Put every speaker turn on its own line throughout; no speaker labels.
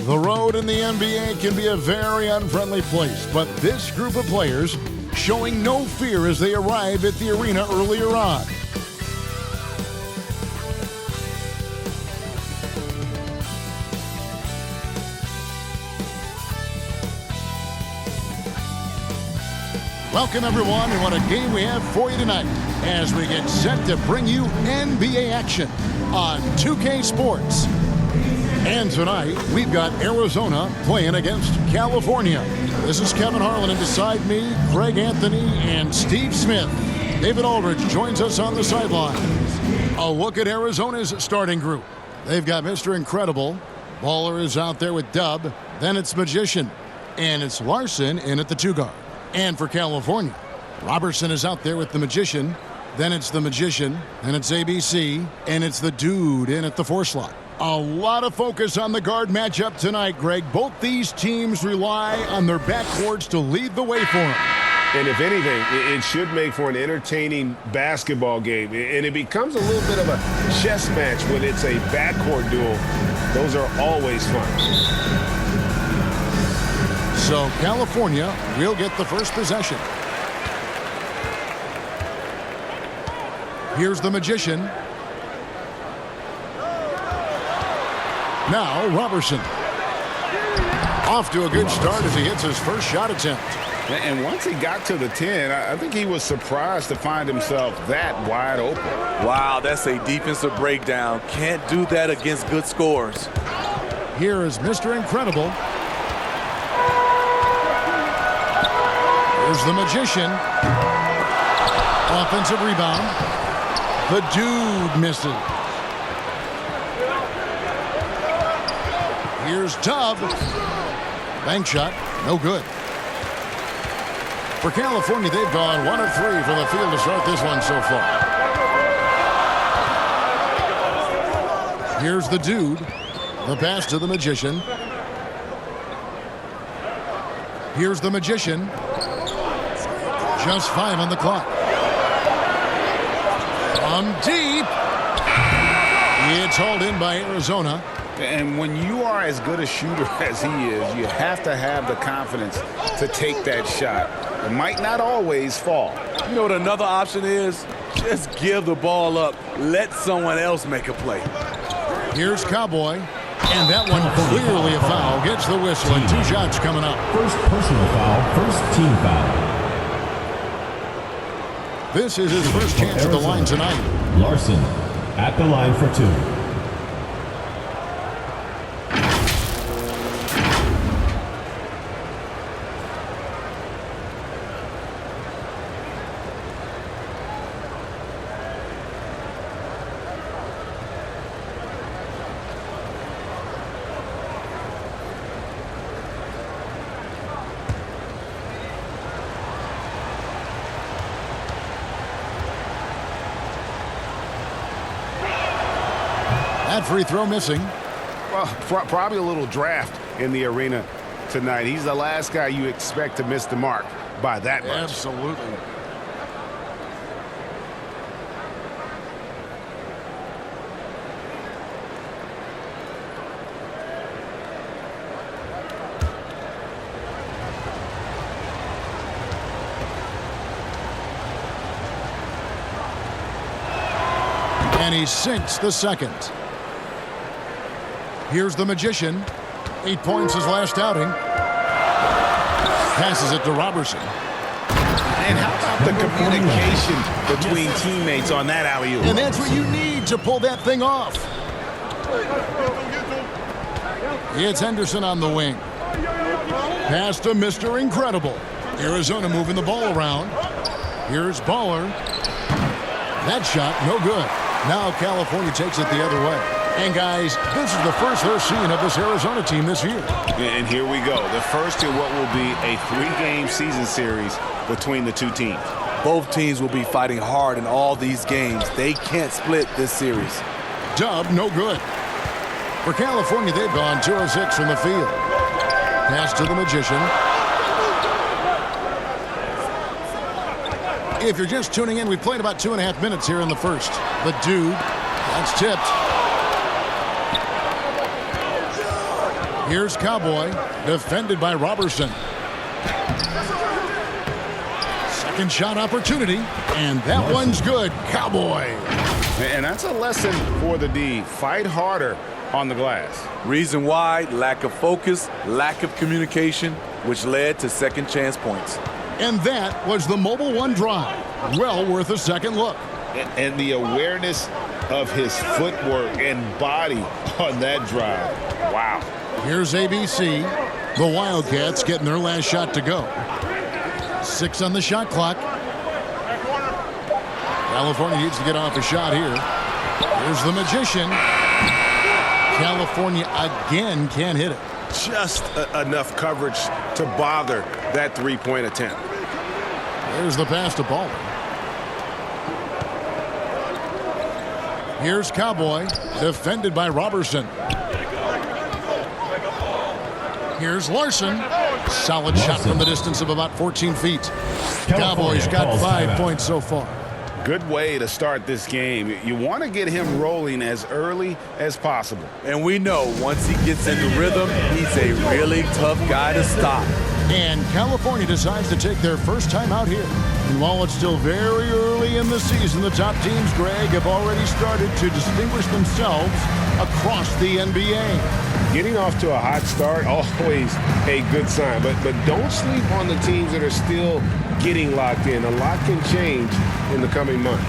The road in the NBA can be a very unfriendly place, but this group of players showing no fear as they arrive at the arena earlier on. Welcome, everyone, and what a game we have for you tonight as we get set to bring you NBA action on 2K Sports. And tonight, we've got Arizona playing against California. This is Kevin Harlan, and beside me, Greg Anthony and Steve Smith. David Aldridge joins us on the sidelines. A look at Arizona's starting group. They've got Mr. Incredible. Baller is out there with Dub. Then it's Magician. And it's Larson in at the 2-guard. And for California, Robertson is out there with the Magician. Then it's the Magician. And it's ABC. And it's the Dude in at the 4 slot. A lot of focus on the guard matchup tonight, Greg. Both these teams rely on their backcourts to lead the way for them.
And if anything, it should make for an entertaining basketball game. And it becomes a little bit of a chess match when it's a backcourt duel. Those are always fun.
So California will get the first possession. Here's the Magician. Now Robertson. Off to a good start as he hits his first shot attempt.
And once he got to the 10, I think he was surprised to find himself that wide open.
Wow, that's a defensive breakdown. Can't do that against good scores.
Here is Mr. Incredible. Here's the Magician. Offensive rebound. The Dude misses. Here's Tubb. Bank shot, no good. For California, they've gone 1 of 3 from the field to start this one so far. Here's the Dude. The pass to the Magician. Here's the Magician. Just 5 on the clock. From deep. It's hauled in by Arizona.
And when you are as good a shooter as he is, you have to have the confidence to take that shot. It might not always fall.
You know what another option is? Just give the ball up. Let someone else make a play.
Here's Cowboy. And that one clearly a foul. Gets the whistle and 2 shots coming up.
First personal foul, first team foul.
This is his first chance at the line tonight.
Larson at the line for 2.
That free throw missing.
Well, probably a little draft in the arena tonight. He's the last guy you expect to miss the mark by that much.
Absolutely. And he sinks the second. Here's the Magician. 8 points his last outing. Passes it to Robertson.
And how about the communication between teammates on that alley-oop?
And that's what you need to pull that thing off. It's Henderson on the wing. Pass to Mr. Incredible. Arizona moving the ball around. Here's Baller. That shot, no good. Now California takes it the other way. And guys, this is the first they're seeing of this Arizona team this year.
And here we go. The first in what will be a 3-game season series between the two teams.
Both teams will be fighting hard in all these games. They can't split this series.
Dub, no good. For California, they've gone 2 of 6 from the field. Pass to the Magician. If you're just tuning in, we played about 2.5 minutes here in the first. The Dude, that's tipped. Here's Cowboy, defended by Robertson. Second shot opportunity, and that one's good. Cowboy.
And that's a lesson for the D. Fight harder on the glass.
Reason why: lack of focus, lack of communication, which led to second chance points.
And that was the Mobile One drive. Well worth a second look.
And the awareness of his footwork and body on that drive. Wow.
Here's ABC. The Wildcats getting their last shot to go. 6 on the shot clock. California needs to get off a shot here. Here's the magician. California again can't hit it.
Just enough coverage to bother that three-point attempt.
There's the pass to Baldwin. Here's Cowboy, defended by Robertson. Here's Larson. Solid shot from the distance of about 14 feet. Cowboys got 5 points so far.
Good way to start this game. You want to get him rolling as early as possible.
And we know once he gets into rhythm, he's a really tough guy to stop.
And California decides to take their first time out here. And while it's still very early in the season, the top teams, Greg, have already started to distinguish themselves across the NBA.
Getting off to a hot start, always a good sign. But don't sleep on the teams that are still getting locked in. A lot can change in the coming months.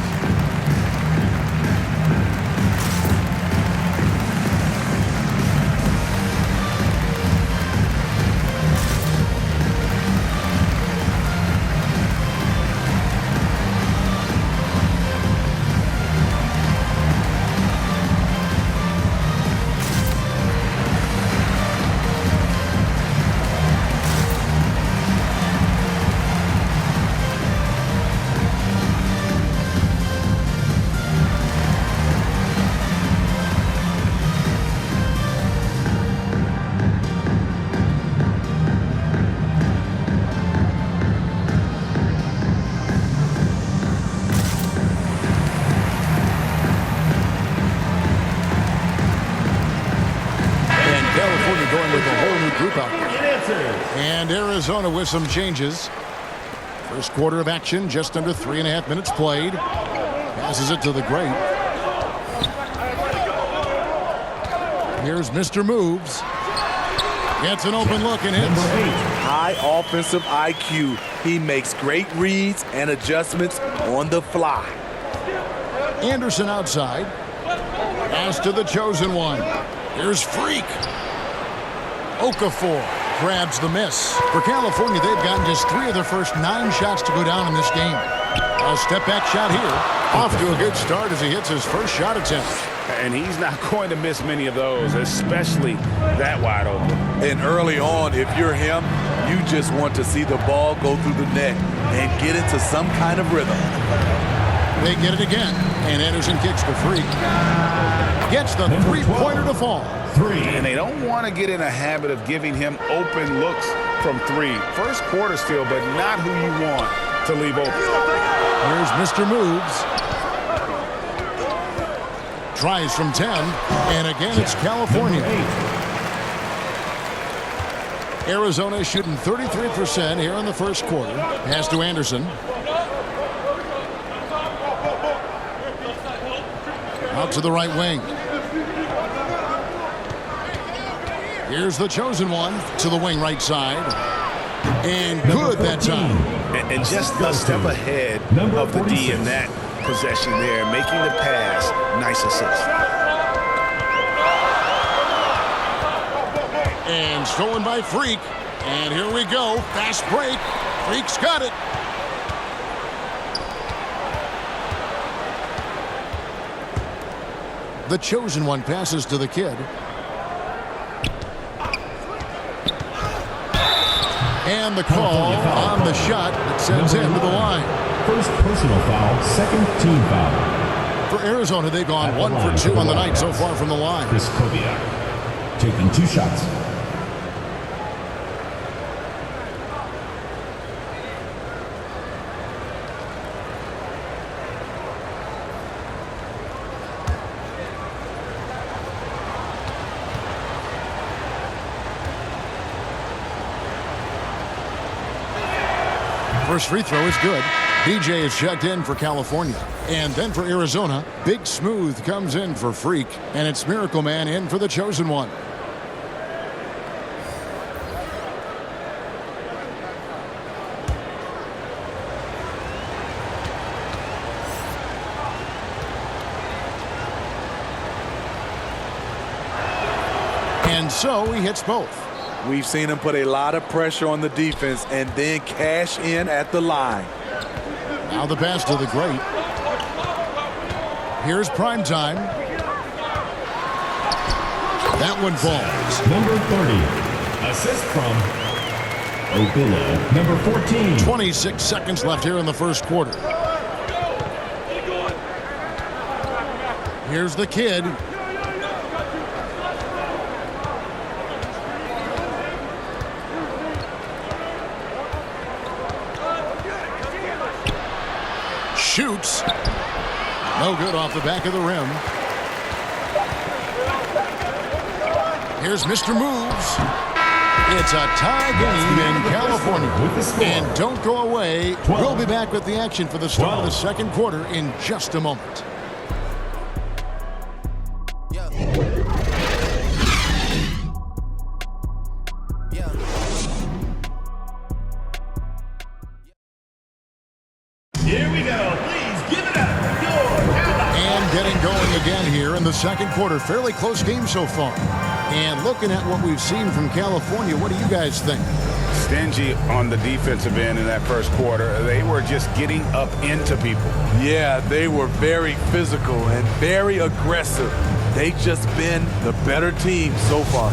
Going with a whole new group out there. And Arizona with some changes. First quarter of action, just under 3.5 minutes played. Passes it to the great. Here's Mr. Moves. Gets an open look and hits.
High offensive IQ. He makes great reads and adjustments on the fly.
Anderson outside. Pass to the chosen one. Here's Freak. Okafor grabs the miss. For California, they've gotten just 3 of their first 9 shots to go down in this game. A step-back shot here. Off to a good start as he hits his first shot attempt.
And he's not going to miss many of those, especially that wide open.
And early on, if you're him, you just want to see the ball go through the net and get into some kind of rhythm.
They get it again, and Anderson kicks to Freak. Gets the three-pointer to fall.
And they don't want to get in a habit of giving him open looks from 3. First quarter still, but not who you want to leave open.
Here's Mr. Moves. Tries from 10, and again it's California. Arizona shooting 33% here in the first quarter. Pass to Anderson. Out to the right wing. Here's the chosen one to the wing right side. And good that time.
And just a step ahead of the D in that possession there, making the pass. Nice assist.
And stolen by Freak. And here we go. Fast break. Freak's got it. The chosen one passes to the kid. And the call on the shot that sends him to the line.
First personal foul, second team foul.
For Arizona, they've gone 1 for 2 on the night so far from the line.
Chris Kobiak taking 2 shots.
First free throw is good. DJ is checked in for California. And then for Arizona, Big Smooth comes in for Freak. And it's Miracle Man in for the chosen one. And so he hits both.
We've seen him put a lot of pressure on the defense and then cash in at the line.
Now the pass to the great. Here's prime time. That one falls.
Number 30. Assist from Obilla. Number 14.
26 seconds left here in the first quarter. Here's the kid. Shoots. No good off the back of the rim. Here's Mr. Moves. It's a tie game in California. And don't go away. We'll be back with the action for the start of the second quarter in just a moment.
Here we go. Please give it up for your Ally.
And getting going again here in the second quarter. Fairly close game so far. And looking at what we've seen from California, what do you guys think?
Stingy on the defensive end in that first quarter. They were just getting up into people.
Yeah, they were very physical and very aggressive. They've just been the better team so far.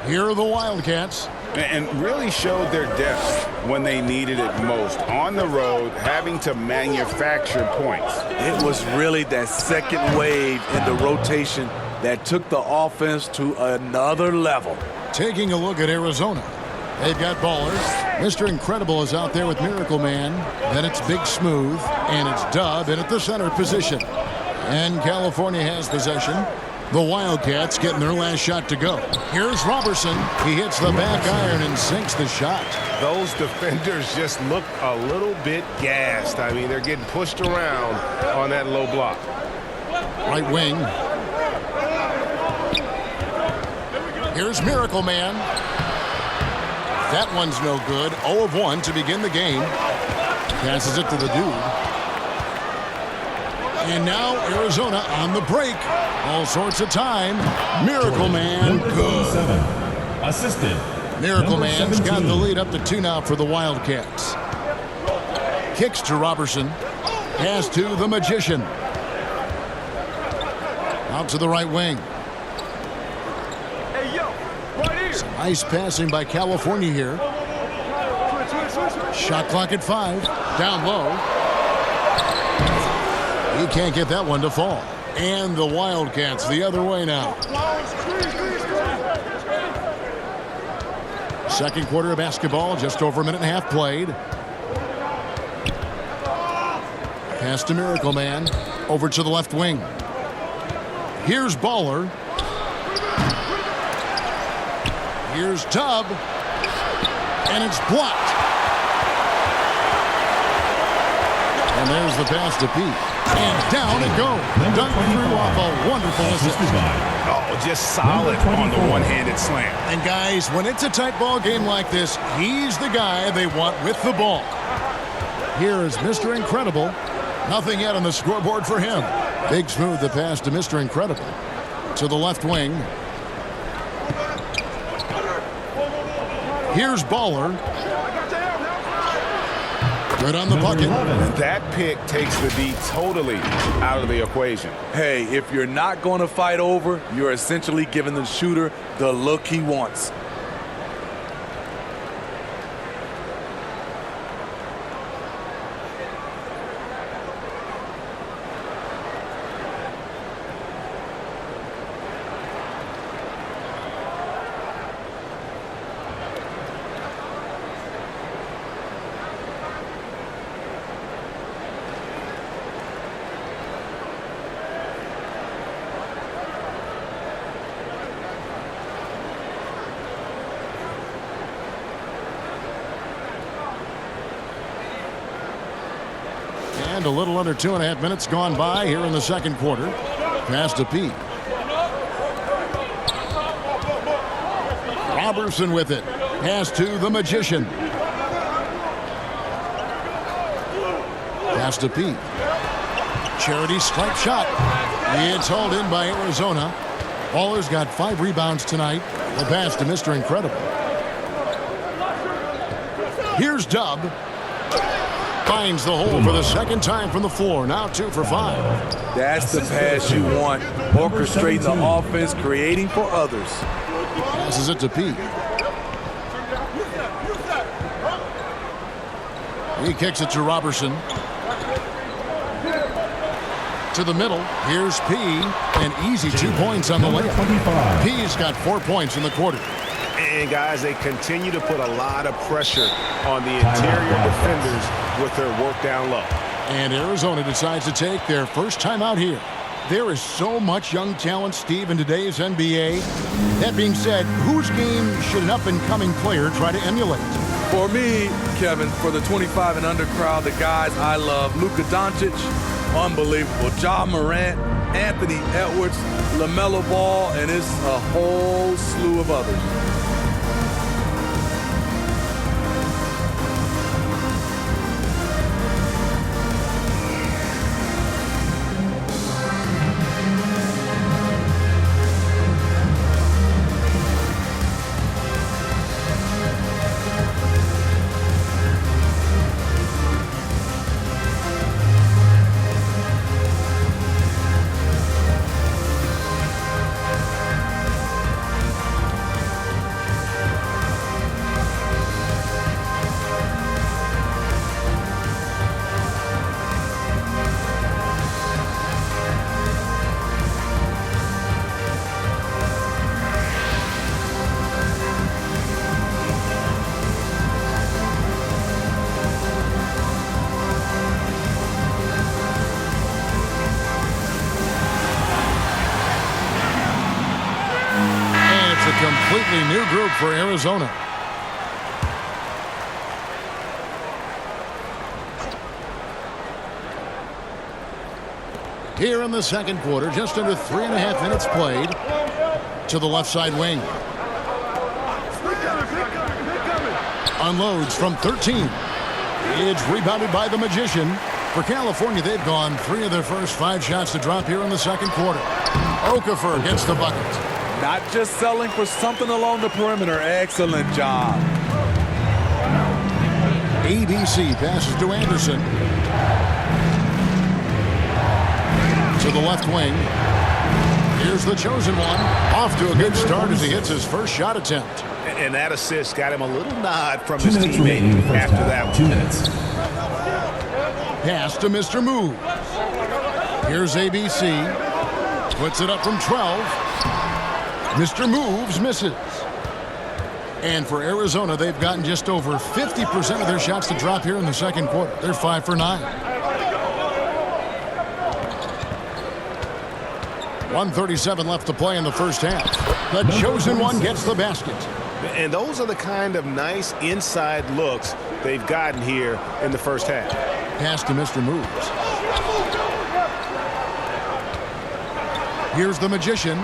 Here are the Wildcats.
And really showed their depth when they needed it most. On the road, having to manufacture points.
It was really that second wave in the rotation that took the offense to another level.
Taking a look at Arizona. They've got ballers. Mr. Incredible is out there with Miracle Man. Then it's Big Smooth. And it's Dub in at the center position. And California has possession. The Wildcats getting their last shot to go. Here's Robertson. He hits the back iron and sinks the shot.
Those defenders just look a little bit gassed. I mean, they're getting pushed around on that low block.
Right wing. Here's Miracle Man. That one's no good. 0 of 1 to begin the game. Passes it to the dude. And now Arizona on the break. All sorts of time. Miracle Man, good.
Assisted.
Miracle
Number
Man's
17.
got the lead up to 2 now for the Wildcats. Kicks to Robertson. Pass to the Magician. Out to the right wing. Some nice passing by California here. Shot clock at 5. Down low. He can't get that one to fall. And the Wildcats the other way now. Second quarter of basketball, just over a minute and a half played. Pass to Miracle Man. Over to the left wing. Here's Baller. Here's Tubb. And it's blocked. And there's the pass to Pete. And down it goes. Dunk through off a wonderful assist.
Oh, just solid on the one-handed slam.
And guys, when it's a tight ball game like this, he's the guy they want with the ball. Here is Mr. Incredible. Nothing yet on the scoreboard for him. Big Smooth the pass to Mr. Incredible. To the left wing. Here's Baller. Good on the bucket.
That pick takes the D totally out of the equation.
Hey, if you're not going to fight over, you're essentially giving the shooter the look he wants.
a little under 2.5 minutes gone by here in the second quarter. Pass to Pete. Robertson with it. Pass to the Magician. Pass to Pete. Charity stripe shot. It's hauled in by Arizona. Baller's got 5 rebounds tonight. The pass to Mr. Incredible. Here's Dub. Finds the hole for the second time from the floor. Now 2 for 5.
That's the pass you want. Orchestrating the offense, creating for others.
Passes it to Pete. He kicks it to Robertson. To the middle. Here's P. An easy 2 points on the layup. P's got 4 points in the quarter.
And, guys, they continue to put a lot of pressure on the interior defenders with their work down low.
And Arizona decides to take their first time out here. There is so much young talent, Steve, in today's NBA. That being said, whose game should an up-and-coming player try to emulate?
For me, Kevin, for the 25 and under crowd, the guys I love, Luka Doncic, unbelievable. Ja Morant, Anthony Edwards, LaMelo Ball, and it's a whole slew of others.
Completely new group for Arizona. Here in the second quarter, just under 3.5 minutes played. To the left side wing. Unloads from 13. It's rebounded by the Magician. For California, they've gone 3 of their first 5 shots to drop here in the second quarter. Okafor gets the bucket.
Not just selling for something along the perimeter. Excellent job.
ABC passes to Anderson. To the left wing. Here's the chosen one. Off to a good start as he hits his first shot attempt.
And that assist got him a little nod from his teammate after that one.
2 minutes.
Pass to Mr. Moves. Here's ABC. Puts it up from 12. Mr. Moves misses. And for Arizona, they've gotten just over 50% of their shots to drop here in the second quarter. They're 5 for 9. 1:37 left to play in the first half. The chosen one gets the basket.
And those are the kind of nice inside looks they've gotten here in the first half.
Pass to Mr. Moves. Here's the Magician.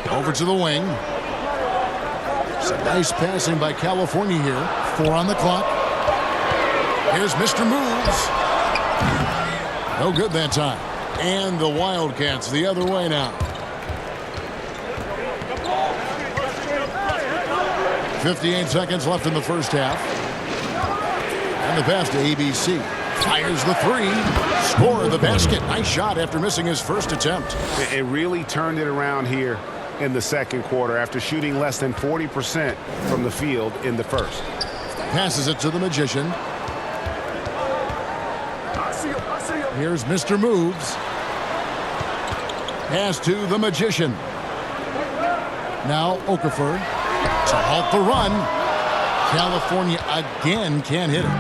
Over to the wing. Some nice passing by California here. 4 on the clock. Here's Mr. Moves. No good that time. And the Wildcats the other way now. 58 seconds left in the first half. And the pass to ABC. Fires the 3. Score the basket. Nice shot after missing his first attempt.
It really turned it around here in the second quarter after shooting less than 40% from the field in the first.
Passes it to the Magician. Here's Mr. Moves. Pass to the Magician. Now Okafor to halt the run. California again can't hit it.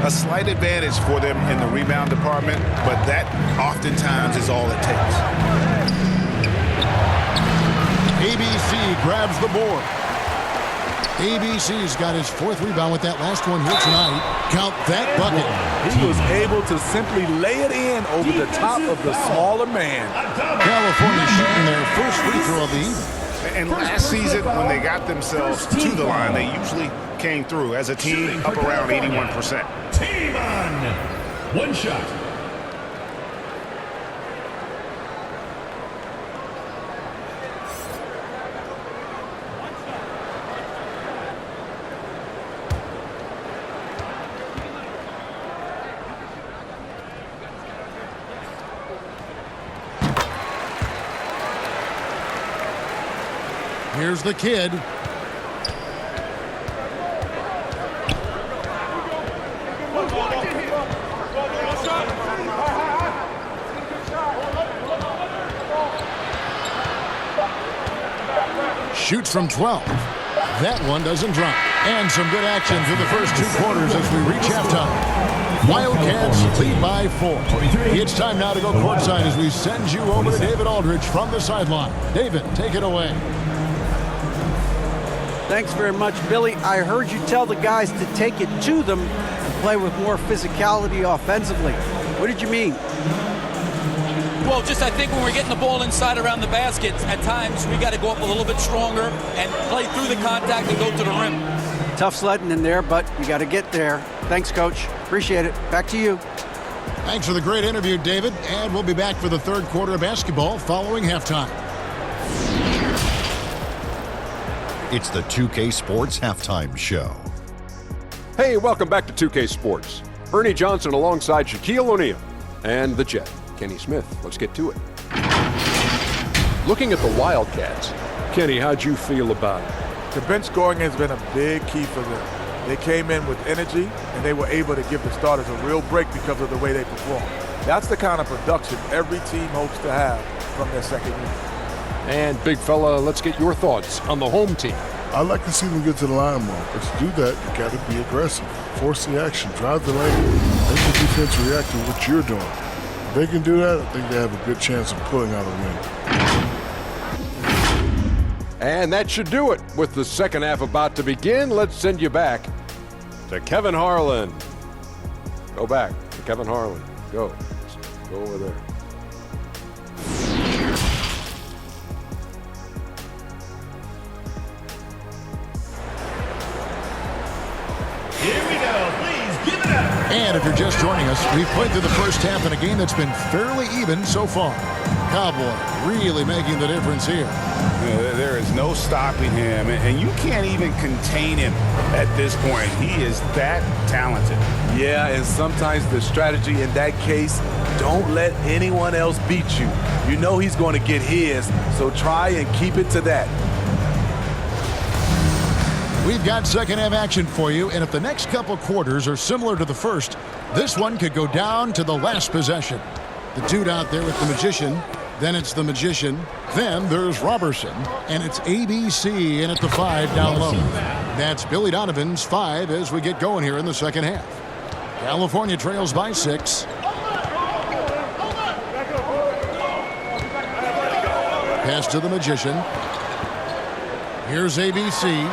A slight advantage for them in the rebound department, but that oftentimes is all it takes.
ABC grabs the board. ABC's got his 4th rebound with that last one here tonight. Count that bucket.
He was able to simply lay it in over the top of the smaller man.
California shooting their first free throw of the evening.
And last season, when they got themselves to the line, they usually came through as a team up around 81%.
Team on. One shot.
Here's the kid. Shoots from 12. That one doesn't drop. And some good action through the first 2 quarters as we reach halftime. Wildcats lead by 4. It's time now to go courtside as we send you over to David Aldridge from the sideline. David, take it away.
Thanks very much, Billy. I heard you tell the guys to take it to them and play with more physicality offensively. What did you mean?
Well, just I think when we're getting the ball inside around the baskets, at times we got to go up a little bit stronger and play through the contact and go to the rim.
Tough sledding in there, but you got to get there. Thanks, Coach. Appreciate it. Back to you.
Thanks for the great interview, David. And we'll be back for the 3rd quarter of basketball following halftime.
It's the 2K Sports Halftime Show.
Hey, welcome back to 2K Sports. Ernie Johnson alongside Shaquille O'Neal and the Jet, Kenny Smith. Let's get to it. Looking at the Wildcats, Kenny, how'd you feel about it?
The bench scoring has been a big key for them. They came in with energy, and they were able to give the starters a real break because of the way they performed. That's the kind of production every team hopes to have from their second unit.
And big fella, let's get your thoughts on the home team.
I'd like to see them get to the line more, but to do that, you got to be aggressive, force the action, drive the lane, make the defense react to what you're doing. If they can do that, I think they have a good chance of pulling out a win.
And that should do it. With the second half about to begin, let's send you back to Kevin Harlan. Go back to Kevin Harlan. Go. Go over there.
And if you're just joining us, we've played through the first half in a game that's been fairly even so far. Cowboy really making the difference here.
There is no stopping him, and you can't even contain him at this point. He is that talented.
Yeah, and sometimes the strategy in that case, don't let anyone else beat you. You know he's going to get his, so try and keep it to that.
We've got second half action for you, and if the next couple quarters are similar to the first, this one could go down to the last possession. The dude out there with the magician, then it's the magician, then there's Robertson, and it's ABC in at the 5 down low. That's Billy Donovan's 5 as we get going here in the second half. California trails by 6. Pass to the magician. Here's ABC.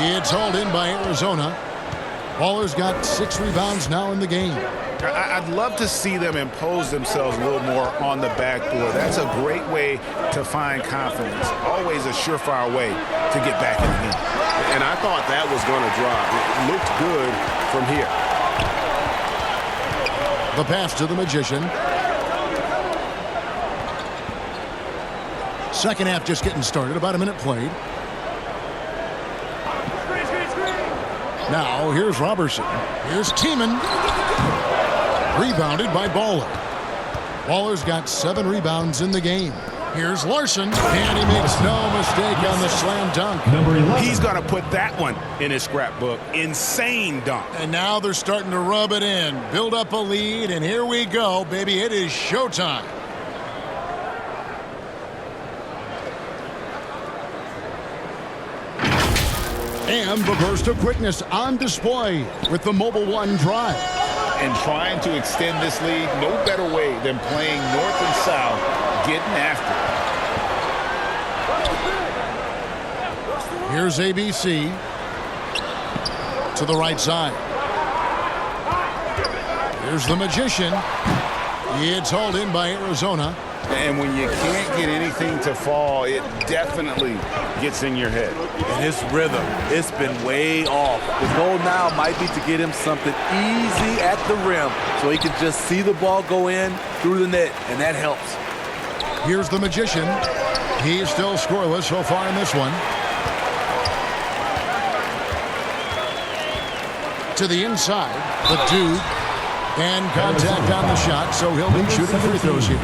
It's hauled in by Arizona. Baller's got 6 rebounds now in the game.
I'd love to see them impose themselves a little more on the backboard. That's a great way to find confidence. Always a surefire way to get back in the game.
And I thought that was going to drop. It looked good from here.
The pass to the magician. Second half just getting started. About a minute played. Now, here's Robertson. Here's Tiemann. Rebounded by Baller. Baller's got 7 rebounds in the game. Here's Larson, and he makes no mistake on the slam dunk.
He's going to put that one in his scrapbook. Insane dunk.
And now they're starting to rub it in, build up a lead, and here we go, baby. It is showtime. And the burst of quickness on display with the Mobile One drive.
And trying to extend this lead, no better way than playing north and south, getting after it.
Here's ABC to the right side. Here's the Magician. It's hauled in by Arizona.
And when you can't get anything to fall, it definitely gets in your head.
And his rhythm, it's been way off. His goal now might be to get him something easy at the rim so he can just see the ball go in through the net, and that helps.
Here's the Magician. He's still scoreless so far in this one. To the inside, the dude, and contact on the shot, so he'll be shooting free throws here.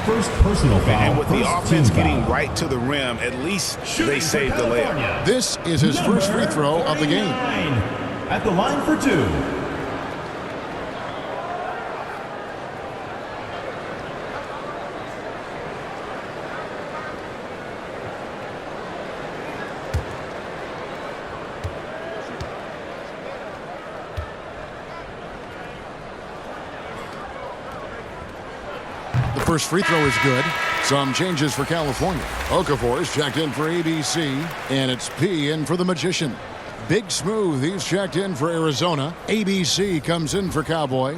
First personal foul.
And with the offense getting
foul.
right to the rim, at least they saved the layup.
This is his first free throw of the game.
At the line for two.
First free throw is good. Some changes for California. Okafor is checked in for ABC, and it's P in for the Magician. Big Smooth, he's checked in for Arizona. ABC comes in for Cowboy.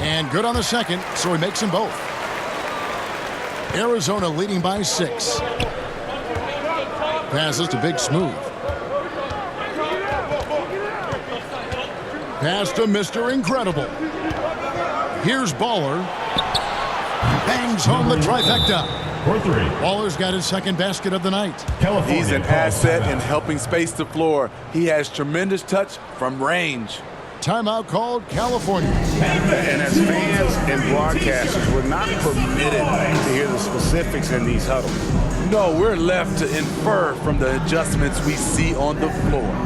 And good on the second, so he makes them both. Arizona leading by 6. Passes to Big Smooth. Pass to Mr. Incredible. Here's Baller. Bangs home the trifecta.
For three.
Baller's got his second basket of the night.
California.
He's an asset in helping space the floor. He has tremendous touch from range.
Timeout called California.
And as fans and broadcasters, we're not permitted to hear the specifics in these huddles.
No, we're left to infer from the adjustments we see on the floor.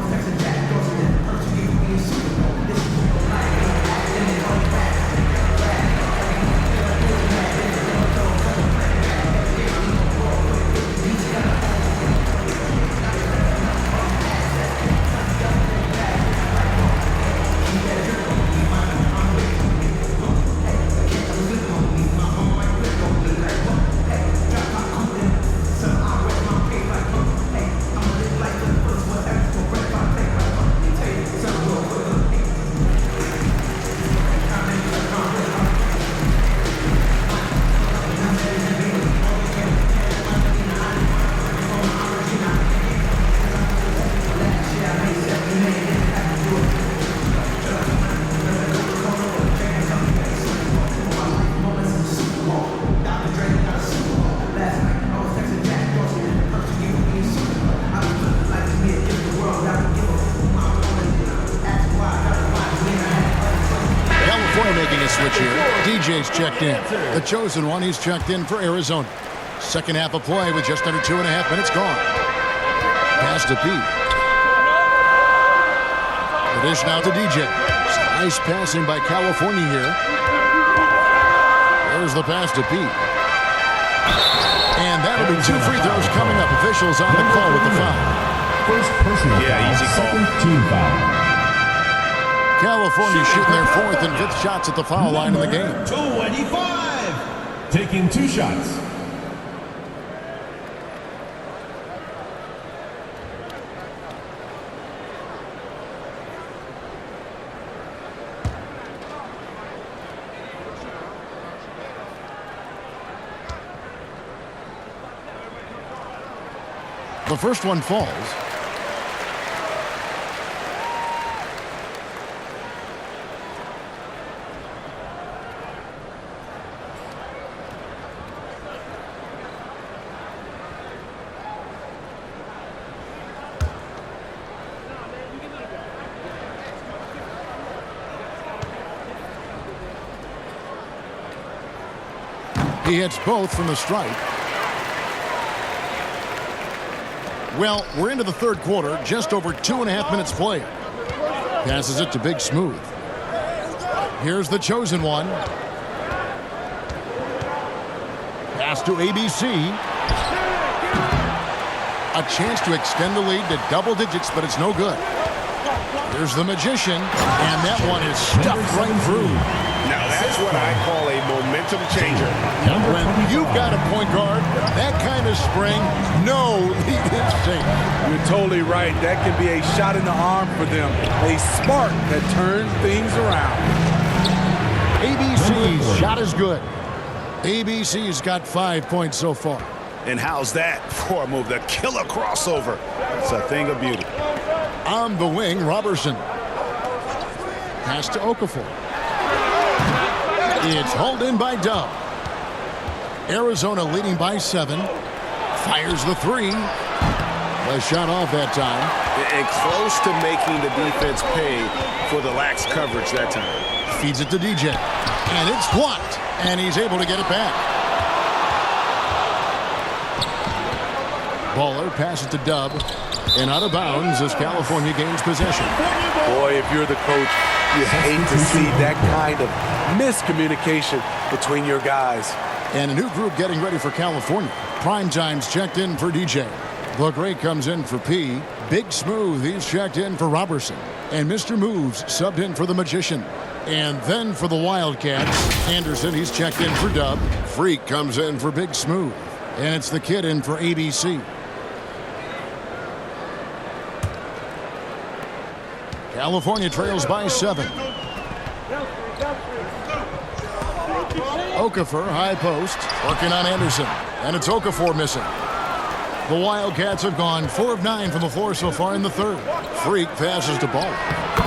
Switch here. DJ's checked in. The chosen one, he's checked in for Arizona. Second half of play with just under 2.5 minutes gone. Pass to Pete. The dish now to DJ. Nice passing by California here. There's the pass to Pete. And that'll be 2 free throws coming up. Officials on the call with the foul.
First personal foul.
Easy call.
Second team foul.
California shooting their 4th and 5th shots at the foul line in the game.
25. Taking 2 shots.
The first one falls. He hits both from the stripe. Well, we're into the third quarter, just over 2.5 minutes played. Passes it to Big Smooth. Here's the chosen one. Pass to ABC. A chance to extend the lead to double digits, but it's no good. Here's the Magician, and that one is stuffed right through.
Now that's what I call a momentum changer.
When you've got a point guard, that kind of spring, no lead is safe.
You're totally right. That can be a shot in the arm for them. A spark that turns things around.
ABC's shot is good. ABC's got 5 points so far.
And how's that for a move? The killer crossover. It's a thing of beauty.
On the wing, Robertson. Pass to Okafor. It's hauled in by Dub. Arizona leading by 7. Fires the 3. A shot off that time.
And close to making the defense pay for the lax coverage that time.
Feeds it to DJ. And it's blocked. And he's able to get it back. Baller passes to Dub. And out of bounds as California gains possession.
Boy, if you're the coach, you hate to see that kind of miscommunication between your guys.
And a new group getting ready for California. Primetime's checked in for DJ. The Great comes in for P. Big Smooth, he's checked in for Robertson. And Mr. Moves subbed in for the Magician. And then for the Wildcats, Anderson, he's checked in for Dub. Freak comes in for Big Smooth. And it's the Kid in for ABC. California trails by 7. Okafor, high post, working on Anderson. And it's Okafor missing. The Wildcats have gone 4 of 9 from the floor so far in the third. Freak passes to Ball.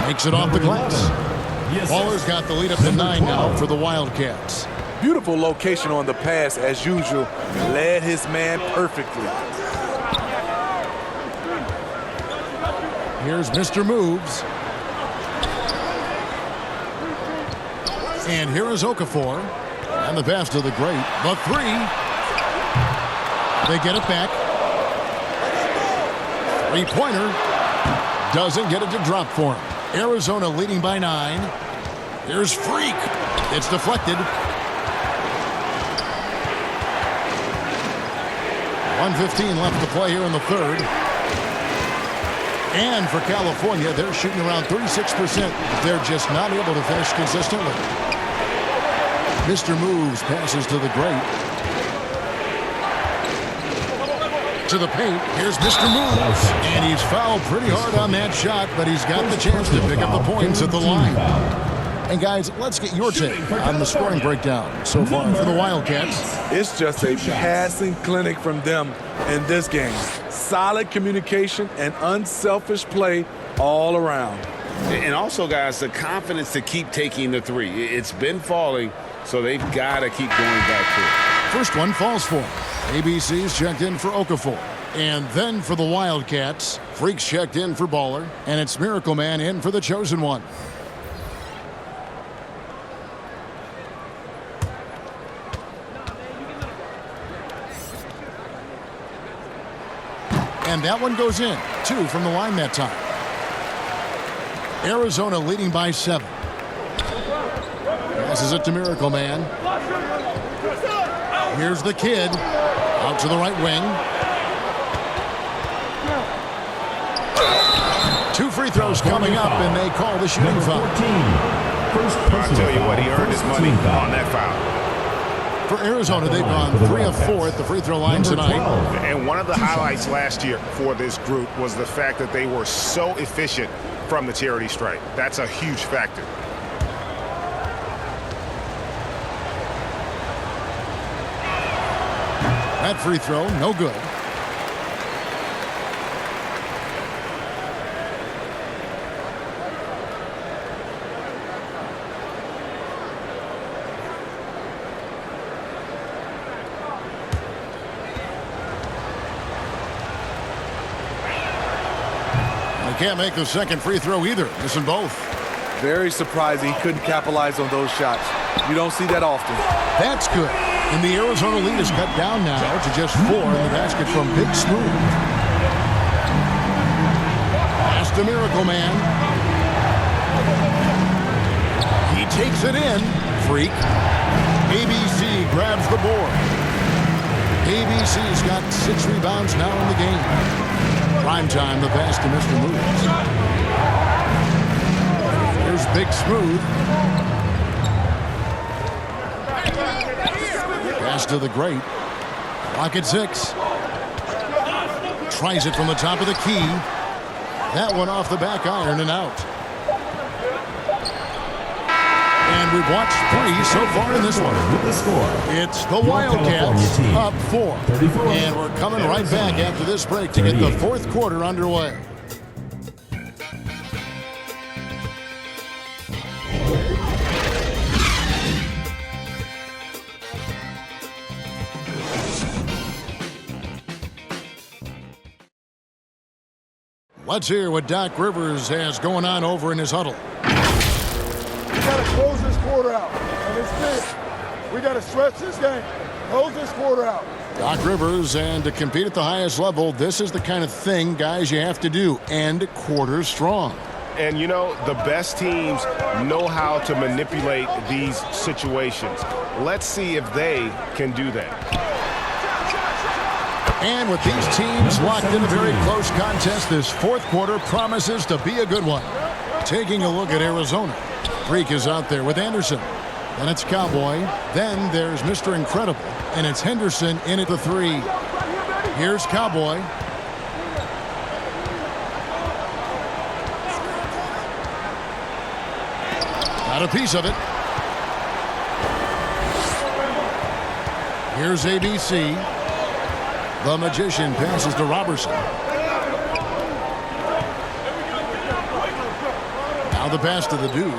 Makes it off the glass. Baller's got the lead up to 9 now for the Wildcats.
Beautiful location on the pass as usual. Led his man perfectly.
Here's Mr. Moves. And here is Okafor. And the pass to the Great. The 3. They get it back. Three-pointer. Doesn't get it to drop for him. Arizona leading by 9. Here's Freak. It's deflected. 1:15 left to play here in the third. And for California, they're shooting around 36%. They're just not able to finish consistently. Mr. Moves passes to the Great. To the paint, here's Mr. Moves. And he's fouled pretty hard on that shot, but he's got the chance to pick up the points at the line. And guys, let's get your take on the scoring breakdown so far for the Wildcats.
It's just a passing clinic from them in this game. Solid communication and unselfish play all around.
And also, guys, the confidence to keep taking the 3. It's been falling, so they've got to keep going back to it.
First one falls for him. ABC's checked in for Okafor. And then for the Wildcats, Freaks checked in for Baller. And it's Miracle Man in for the chosen one. And that one goes in. 2 from the line that time. Arizona leading by 7. Passes it to Miracle Man. Here's the Kid. Out to the right wing. 2 free throws coming up, and they call the shooting foul.
I'll tell you what, he earned his money on that foul.
For Arizona, they've gone 3 of 4 at the free throw line tonight.
And one of the highlights last year for this group was the fact that they were so efficient from the charity stripe. That's a huge factor.
That free throw, no good. Can't make the second free throw either. Missing both.
Very surprising he couldn't capitalize on those shots. You don't see that often.
That's good. And the Arizona lead is cut down now to just 4 in the basket from Big Smooth. Pass to Miracle Man. He takes it in. Freak. ABC grabs the board. ABC's got 6 rebounds now in the game. Prime time, the pass to Mr. Moves. Here's Big Smooth. Pass to the great. Clock at 6. Tries it from the top of the key. That one off the back iron and out. And we've watched 3 so far in this one. It's the Wildcats up 4. And we're coming right back after this break to get the 4th quarter underway. Let's hear what Doc Rivers has going on over in his huddle.
We got to close this quarter out, and it's big. We got to stretch this game. Close this quarter out.
Doc Rivers, and to compete at the highest level, this is the kind of thing, guys, you have to do. End quarters strong.
And, you know, the best teams know how to manipulate these situations. Let's see if they can do that.
And with these teams locked in a very close contest, this 4th quarter promises to be a good one. Taking a look at Arizona. Freak is out there with Anderson. Then it's Cowboy. Then there's Mr. Incredible. And it's Henderson in at the 3. Here's Cowboy. Got a piece of it. Here's ABC. The Magician passes to Robertson. Now the pass to the dude.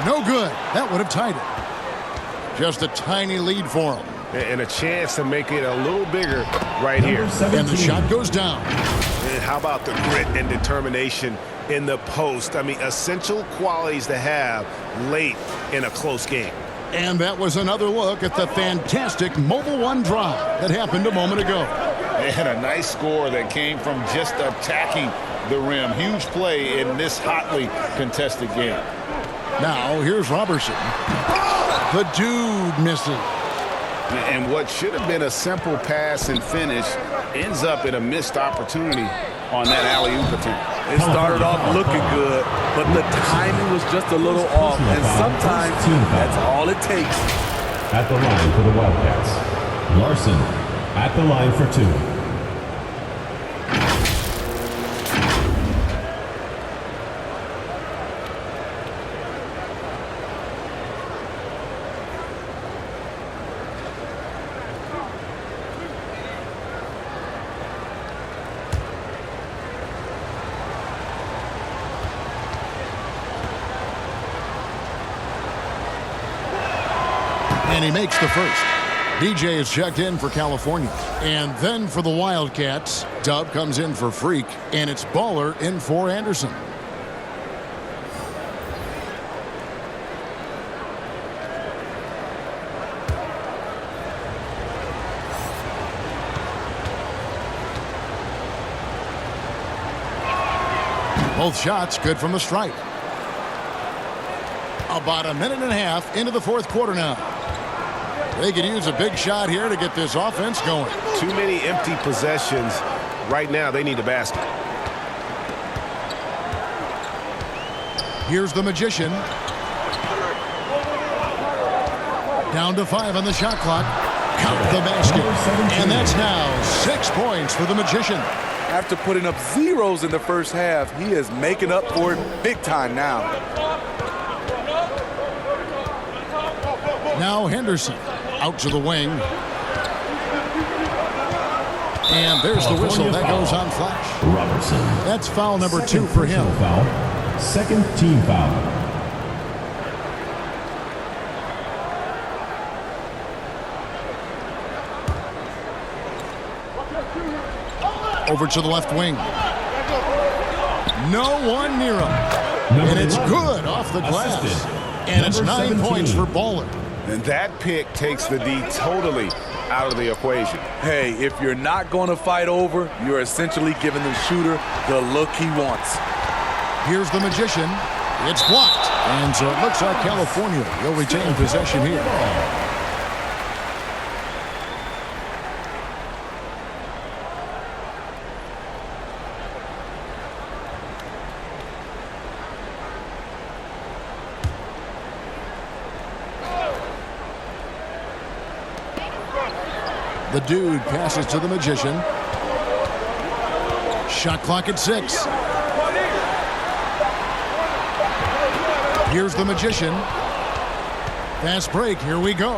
No good. That would have tied it. Just a tiny lead for him.
And a chance to make it a little bigger right here.
And the shot goes down.
And how about the grit and determination in the post? I mean, essential qualities to have late in a close game.
And that was another look at the fantastic Mobile One drive that happened a moment ago.
And a nice score that came from just attacking the rim. Huge play in this hotly contested game.
Now, here's Robertson. The dude misses.
And what should have been a simple pass and finish ends up in a missed opportunity on that alley-oop attempt.
It started off looking good, but the timing was just a little off, and sometimes that's all it takes.
At the line for the Wildcats, Larson at the line for 2.
And he makes the first. DJ is checked in for California. And then for the Wildcats, Dub comes in for Freak, and it's Baller in for Anderson. Both shots good from the stripe. About a minute and a half into the 4th quarter now. They could use a big shot here to get this offense going.
Too many empty possessions. Right now, they need a basket.
Here's the Magician. Down to 5 on the shot clock. Count the basket. And that's now 6 points for the Magician.
After putting up zeros in the first half, he is making up for it big time now.
Now Henderson out to the wing. And there's the whistle. That goes on flash.
Robertson.
That's foul number 2 for him.
Foul. 2nd team foul.
Over to the left wing. No one near him. And it's good off the glass. And it's 9 points for Baller.
And that pick takes the D totally out of the equation.
Hey, if you're not going to fight over, you're essentially giving the shooter the look he wants.
Here's the Magician. It's blocked. And so it looks like California will retain possession here.
The dude passes to the magician. Shot clock at 6. Here's the magician. Fast break. Here we go.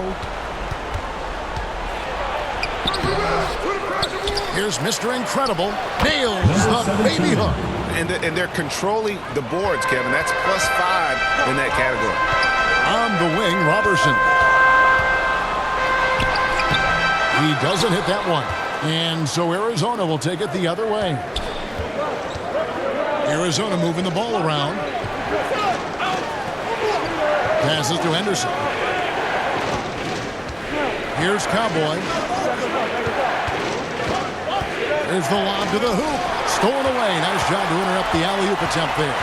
Here's Mr. Incredible. Nails the baby hook.
And they're controlling the boards, Kevin. That's +5 in that category.
On the wing, Robertson. He doesn't hit that one. And so Arizona will take it the other way. Arizona moving the ball around. Passes to Henderson. Here's Cowboy. There's the lob to the hoop. Stolen away. Nice job to interrupt the alley-oop attempt there.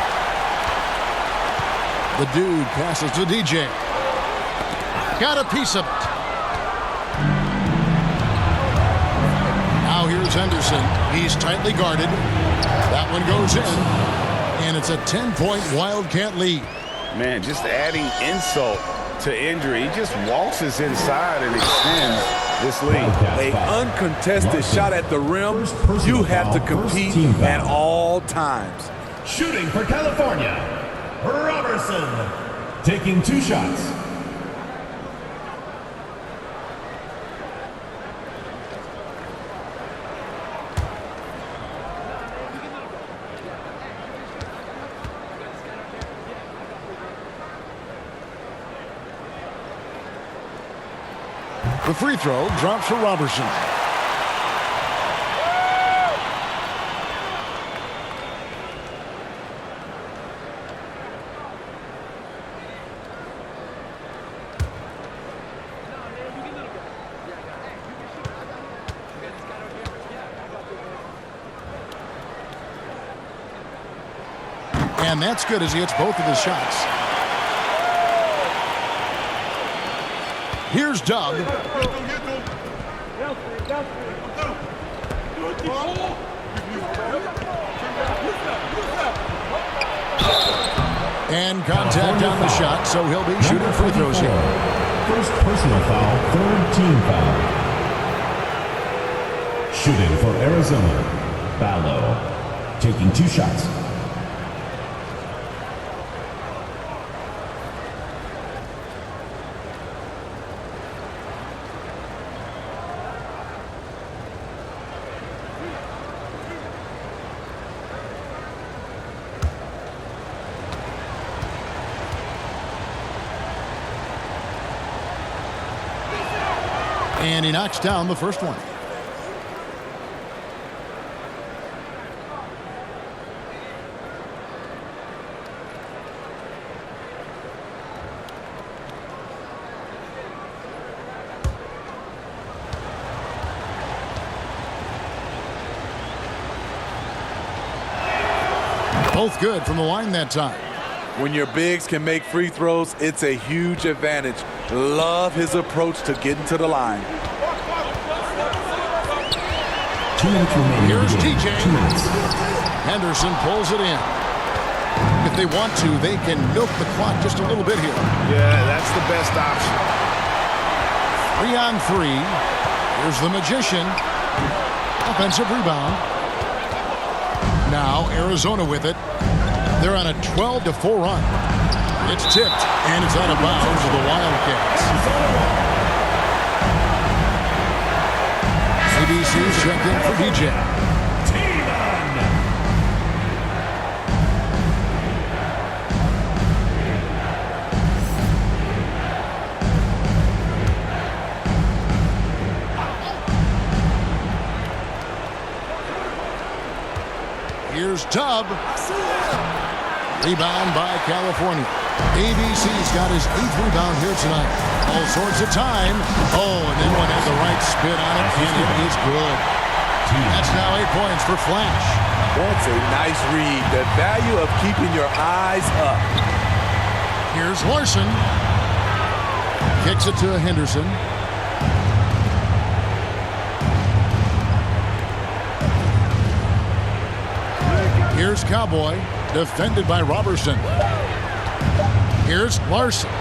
The dude passes to DJ. Got a piece of it. Now here's Henderson. He's tightly guarded. That one goes in. And it's a 10-point Wildcat lead.
Man, just adding insult to injury. He just waltzes inside and extends this lead.
An uncontested shot at the rim. You have to compete at all times.
Shooting for California, Robertson. Taking 2 shots.
The free throw drops for Robertson. And that's good as he hits both of his shots. Here's Doug. And contact on the shot, so he'll be shooting free throws here.
First personal foul, 3rd team foul. Shooting for Arizona, Ballo. Taking 2 shots.
And he knocks down the first one. Both good from the line that time.
When your bigs can make free throws, it's a huge advantage. Love his approach to getting to the line.
2 minutes remaining.
Here's TJ.
2 minutes.
Henderson pulls it in. If they want to, they can milk the clock just a little bit here.
Yeah, that's the best option.
3-on-3. Here's the magician. Offensive rebound. Now Arizona with it. They're on a 12-4 run. It's tipped, and it's out of bounds to the Wildcats. CBC's checked in for DJ. Here's Tubb. Rebound by California. ABC's got his 8th rebound here tonight. All sorts of time. Oh, and then one had the right spin on it, and it is good. That's now 8 points for Flash.
That's a nice read. The value of keeping your eyes up.
Here's Larson. Kicks it to Henderson. Here's Cowboy, defended by Robertson. Here's Larson.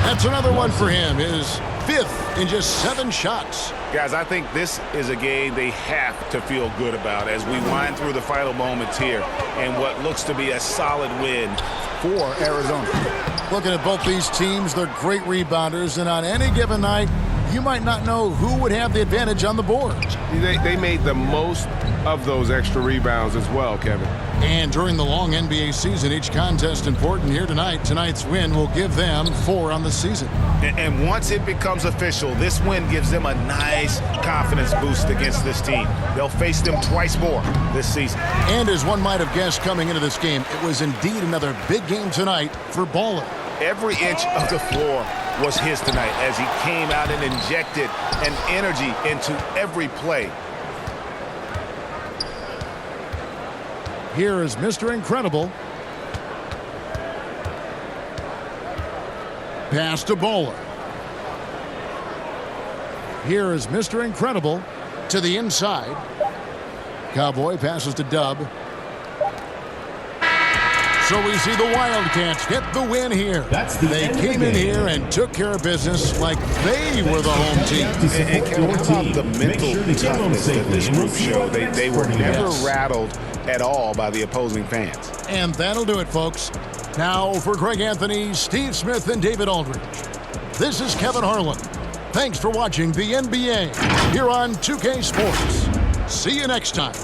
That's another one for him, his
5th in just 7 shots.
Guys, I think this is a game they have to feel good about as we wind through the final moments here and what looks to be a solid win for Arizona.
Looking at both these teams, they're great rebounders, and on any given night, you might not know who would have the advantage on the boards.
They made the most of those extra rebounds as well, Kevin.
And during the long NBA season, each contest important here tonight. Tonight's win will give them 4 on the season.
And once it becomes official, this win gives them a nice confidence boost against this team. They'll face them twice more this season.
And as one might have guessed coming into this game, it was indeed another big game tonight for Baller.
Every inch of the floor was his tonight as he came out and injected an energy into every play.
Here is Mr. Incredible. Pass to Bowler. Here is Mr. Incredible to the inside. Cowboy passes to Dub. So we see the Wildcats get the win here. They came in here and took care of business like they were the home team.
And how about the mental toughness that this group showed? They were never rattled at all by the opposing fans.
And that'll do it, folks. Now for Greg Anthony, Steve Smith, and David Aldridge, this is Kevin Harlan. Thanks for watching the NBA here on 2K Sports. See you next time.